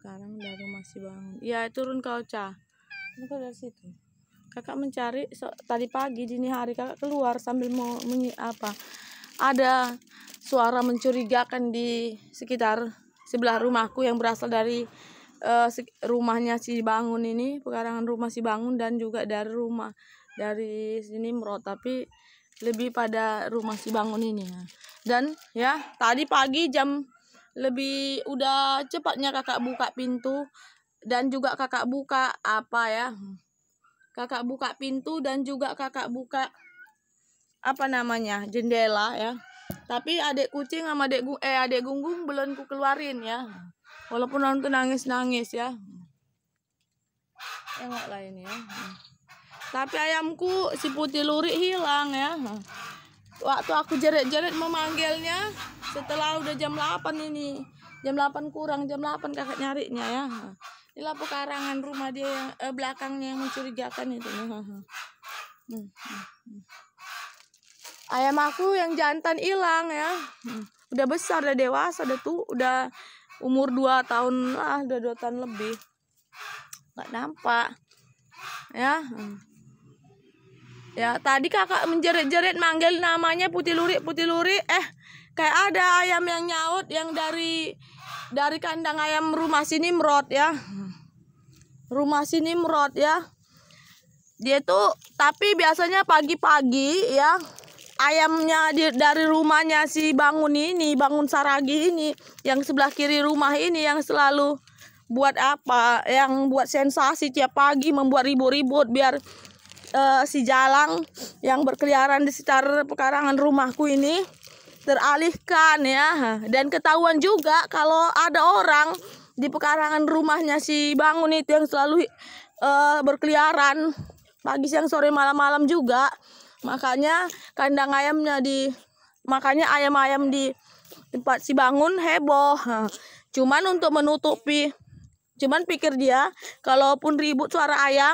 Sekarang baru masih bangun. Iya, turun kau, Ca. Kau dari situ. Kakak mencari tadi pagi dini hari kakak keluar sambil mau ada suara mencurigakan di sekitar sebelah rumahku yang berasal dari rumahnya si Bangun ini, pekarangan rumah si Bangun, dan juga dari sini Merot, tapi lebih pada rumah si Bangun ini. Dan ya tadi pagi udah cepatnya kakak buka pintu, dan juga kakak buka kakak buka pintu dan juga kakak buka jendela ya. Tapi adik kucing sama adik Gunggung belum ku keluarin ya, walaupun nonton nangis ya. Tengoklah ini ya. Tapi ayamku si Putih Lurik hilang ya. Waktu aku jerit-jerit memanggilnya setelah udah jam 8 ini. Jam 8 kurang, jam 8 kakak nyarinya ya. Inilah pekarangan rumah dia yang belakangnya yang mencurigakan itu. Ayam aku yang jantan hilang ya. Udah besar, udah dewasa, udah umur 2 tahun lah, udah 2 tahun lebih. Nggak nampak. Ya. Ya, tadi kakak menjerit-jerit manggil namanya Putih Lurik. Kayak ada ayam yang nyaut yang dari kandang ayam rumah sini Merot ya. Rumah sini Merot ya. Dia tuh tapi biasanya pagi-pagi ya, ayamnya dari rumahnya si Bangun ini, Bangun Saragi ini, yang sebelah kiri rumah ini, yang selalu buat yang buat sensasi tiap pagi, membuat ribut-ribut biar si Jalang yang berkeliaran di sekitar pekarangan rumahku ini teralihkan ya. Dan ketahuan juga kalau ada orang di pekarangan rumahnya si Bangun itu yang selalu berkeliaran pagi, siang, sore, malam-malam juga. Makanya ayam-ayam di tempat si Bangun heboh. Cuman pikir dia kalaupun ribut suara ayam,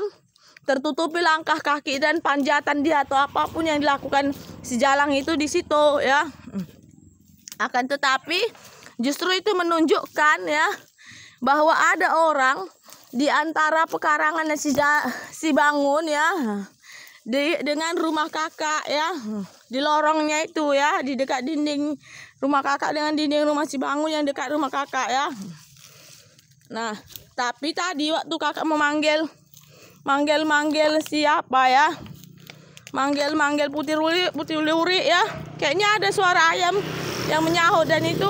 tertutupi langkah kaki dan panjatan dia atau apapun yang dilakukan si Jalang itu di situ ya. Akan tetapi justru itu menunjukkan ya bahwa ada orang di antara pekarangannya si Bangun ya, dengan rumah kakak ya, di lorongnya itu ya, di dekat dinding rumah kakak dengan dinding rumah si Bangun yang dekat rumah kakak ya. Nah, tapi tadi waktu kakak manggil siapa ya, manggil Putih Lurik ya, kayaknya ada suara ayam yang menyahut, dan itu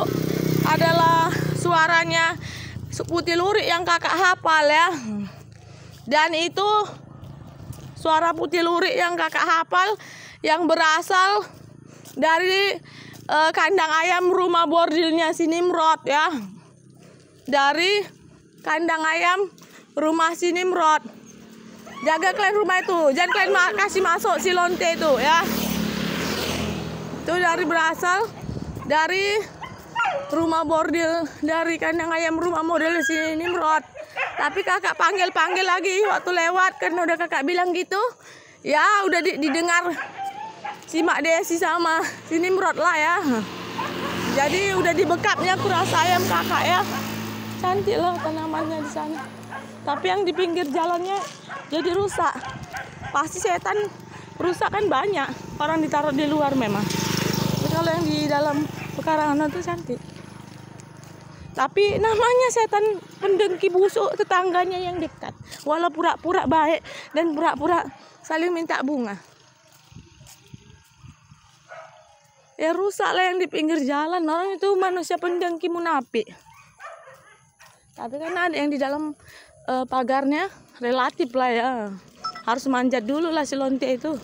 adalah suaranya Putih Lurik yang kakak hafal ya. Dan itu suara Putih Lurik yang kakak hafal yang berasal dari kandang ayam rumah bordilnya si Nimrod ya. Dari kandang ayam rumah si Nimrod. Jaga kalian rumah itu, jangan kalian kasih masuk si lonte itu ya. Itu berasal dari rumah bordil, dari kandang ayam rumah model si Nimrod. Tapi kakak panggil lagi waktu lewat, karena udah kakak bilang gitu ya, udah didengar si Mak Desi sama si Nimrod lah ya. Jadi udah dibekapnya kurasa ayam kakak ya. Cantik loh tanamannya di sana. Tapi yang di pinggir jalannya jadi rusak. Pasti setan rusak kan banyak. Orang ditaruh di luar memang. Tapi kalau yang di dalam pekarangan itu cantik. Tapi namanya setan pendengki busuk tetangganya yang dekat. Walau pura-pura baik dan pura-pura saling minta bunga. Ya rusak lah yang di pinggir jalan. Orang itu manusia pendengki munafik. Tapi kan ada yang di dalam pagarnya relatif lah ya. Harus manjat dulu lah si lonte itu.